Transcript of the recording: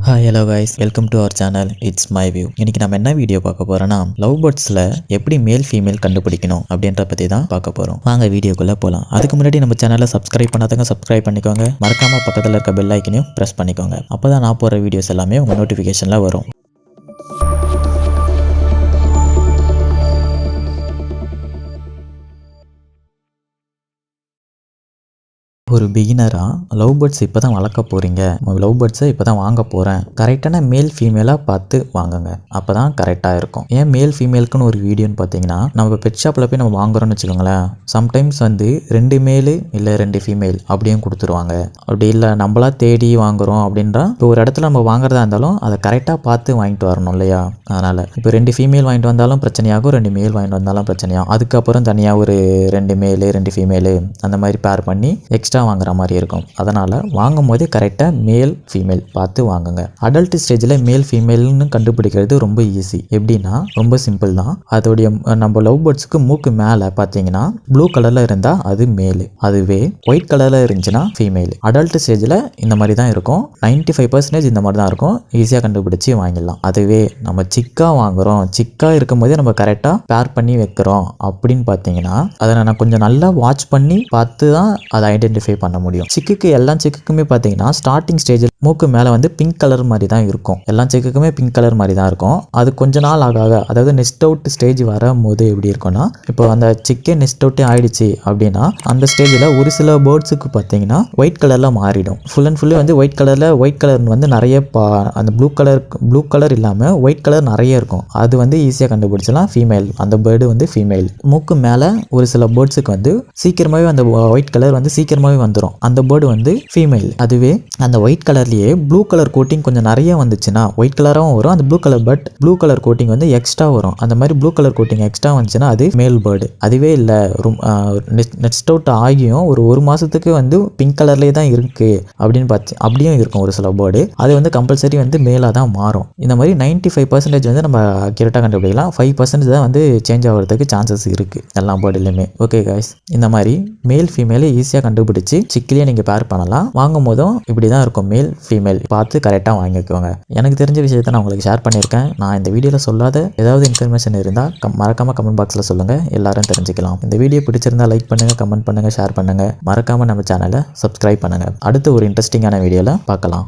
Hi hello guys, welcome to our channel itzmyview. இன்னைக்கு நம்ம என்ன வீடியோ பார்க்க போறோம்னா லவ் பேர்ட்ஸ்ல எப்படி மேல் ஃபீமேல் கண்டுபிடிக்கணும் அப்படின்ற பத்தி தான் பார்க்க போறோம். வாங்க வீடியோக்குள்ள போலாம். அதுக்கு முன்னாடி நம்ம சேனலை சப்ஸ்கிரைப் பண்ணாதவங்க சப்ஸ்கிரைப் பண்ணிக்கோங்க. மறக்காம பக்கத்துல இருக்க பெல் ஐக்கனையும் பிரஸ் பண்ணிக்கோங்க. அப்பதான் நான் போற வீடியோஸ் எல்லாமே உங்க நோட்டிஃபிகேஷன்ல வரும். ஒரு பிகினராக லவ் பேர்ட்ஸ் இப்போ தான் வளர்க்க போகிறீங்க, லவ் பேர்ட்ஸை இப்போ தான் வாங்க போகிறேன், கரெக்டான மேல் ஃபீமேலாக பார்த்து வாங்குங்க. அப்போ தான் கரெக்டாக இருக்கும். ஏன் மேல் ஃபீமேலுக்குன்னு ஒரு வீடியோன்னு பார்த்தீங்கன்னா, நம்ம பெட் ஷாப்பில் போய் நம்ம வாங்குறோம்னு வச்சுக்கோங்களேன், சம்டைம்ஸ் வந்து 2 மேலு இல்லை 2 ஃபீமேல் அப்படியும் கொடுத்துருவாங்க. அப்படி இல்லை நம்மளா தேடி வாங்குகிறோம் அப்படின்றா, இப்போ ஒரு இடத்துல நம்ம வாங்குறதா இருந்தாலும் அதை கரெக்டாக பார்த்து வாங்கிட்டு வரணும் இல்லையா? அதனால் இப்போ 2 ஃபீமேல் வாங்கிட்டு வந்தாலும் பிரச்சனையாகும், 2 மேல் வாங்கிட்டு வந்தாலும் பிரச்சனையாகும். அதுக்கப்புறம் தனியாக ஒரு 2 மேலு 2 ஃபீமேலு அந்த மாதிரி பேர் பண்ணி எக்ஸ்ட்ரா வாங்குற மாதிரி இருக்கும். அதனால் வாங்கும் போதே கரெக்டாக மேல் ஃபீமேல் பார்த்து வாங்குங்க. அடல்ட் ஸ்டேஜில் மேல் ஃபீமேல்னு கண்டுபிடிக்கிறது ரொம்ப ஈஸி. எப்படின்னா ரொம்ப சிம்பிள் தான். அதோடைய நம்ம லவ் பேர்ட்ஸுக்கு மூக்கு மேலே பார்த்தீங்கன்னா ப்ளூ கலரில் இருந்தால் அது மேலு, அதுவே ஒயிட் கலரில் இருந்துச்சுன்னா ஃபீமேல். அடல்ட் ஸ்டேஜில் இந்த மாதிரி தான் இருக்கும். 95% இந்த மாதிரி தான் இருக்கும். ஈஸியாக கண்டுபிடிச்சி வாங்கிடலாம். அதுவே நம்ம சிக்கா வாங்குகிறோம், சிக்கா இருக்கும் போதே நம்ம கரெக்டாக பேர் பண்ணி வைக்கிறோம் அப்படின்னு பார்த்தீங்கன்னா அதை நான் கொஞ்சம் நல்லா வாட்ச் பண்ணி பார்த்து தான் அதை ஐடென்டிஃபை பண்ண முடியும். சிக்குக்கு எல்லா சிக்குக்குமே பார்த்தீங்கன்னா ஸ்டார்டிங் ஸ்டேஜில் மூக்கு மேலே வந்து பிங்க் கலர் மாதிரி தான் இருக்கும். எல்லா சிக்குக்குமே பிங்க் கலர் மாதிரி தான் இருக்கும். அது கொஞ்ச நாள் ஆக அதாவது நெஸ்ட் அவுட் ஸ்டேஜ் வரும்போது எப்படி இருக்கும்னா, இப்போ அந்த சிக்கே நெஸ்ட் அவுட்டே ஆயிடுச்சு அப்படின்னா அந்த ஸ்டேஜில் ஒரு சில பேர்ட்ஸுக்கு பார்த்தீங்கன்னா ஒயிட் கலரில் மாறிடும். ஃபுல் அண்ட் ஃபுல்லி வந்து ஒயிட் கலர் வந்து நிறைய அந்த ப்ளூ கலர் இல்லாமல் ஒயிட் கலர் நிறைய இருக்கும். அது வந்து ஈஸியாக கண்டுபிடிச்சலாம் ஃபீமேல். அந்த பேர்டு வந்து ஃபீமேல். மூக்கு மேலே ஒரு சில பேர்ட்ஸுக்கு வந்து சீக்கிரமாகவே அந்த ஒயிட் கலர் வந்து சீக்கிரமாகவே வந்துடும். அந்த பேர்டு வந்து ஃபீமேல். அதுவே அந்த ஒயிட் கலர்லேயே ப்ளூ கலர் கோட்டிங் கொஞ்சம் நிறைய வந்துச்சுன்னா ஒயிட் கலராகவும் வரும். அந்த ப்ளூ கலர் கோட்டிங் வந்து எக்ஸ்ட்ரா வரும். அந்த மாதிரி ப்ளூ கலர் கோட்டிங் எக்ஸ்ட்ரா வந்துச்சுன்னா அது மேல் பேர்டு. அதுவே இல்லை நெக்ஸ்ட் அவுட் ஆகியும் ஒரு மாதத்துக்கு வந்து பிங்க் கலர்லேயே தான் இருக்குது அப்படின்னு பார்த்து அப்படியும் இருக்கும் ஒரு சில பேர்டு. அது வந்து கம்பல்சரி வந்து மேலாக தான் மாறும். இந்த மாதிரி 95% வந்து நம்ம கரெக்டாக கண்டுபிடிக்கலாம். 5% தான் வந்து சேஞ்ச் ஆகிறதுக்கு சான்சஸ் இருக்குது எல்லா பேர்டுலையுமே. ஓகே காய்ஸ், இந்த மாதிரி மேல் ஃபீமேலை ஈஸியாக கண்டுபிடிச்சு சிக்கிலேயே நீங்கள் பேர் பண்ணலாம். வாங்கும் போதும் இப்படி தான் இருக்கும். மேல் ஃபீமேல் பார்த்து கரெக்டாக வாங்கிக்கோங்க. எனக்கு தெரிஞ்ச விஷயத்தை நான் உங்களுக்கு ஷேர் பண்ணியிருக்கேன். நான் இந்த வீடியோவில் சொல்லாத ஏதாவது இன்ஃபர்மேஷன் இருந்தால் மறக்காமல் கமெண்ட் பாக்ஸில் சொல்லுங்கள், எல்லாரும் தெரிஞ்சுக்கலாம். இந்த வீடியோ பிடிச்சிருந்தா லைக் பண்ணுங்கள், கமெண்ட் பண்ணுங்கள், ஷேர் பண்ணுங்கள். மறக்காமல் நம்ம சேனலை சப்ஸ்கிரைப் பண்ணுங்கள். அடுத்து ஒரு இன்ட்ரெஸ்டிங்கான வீடியோவில் பார்க்கலாம்.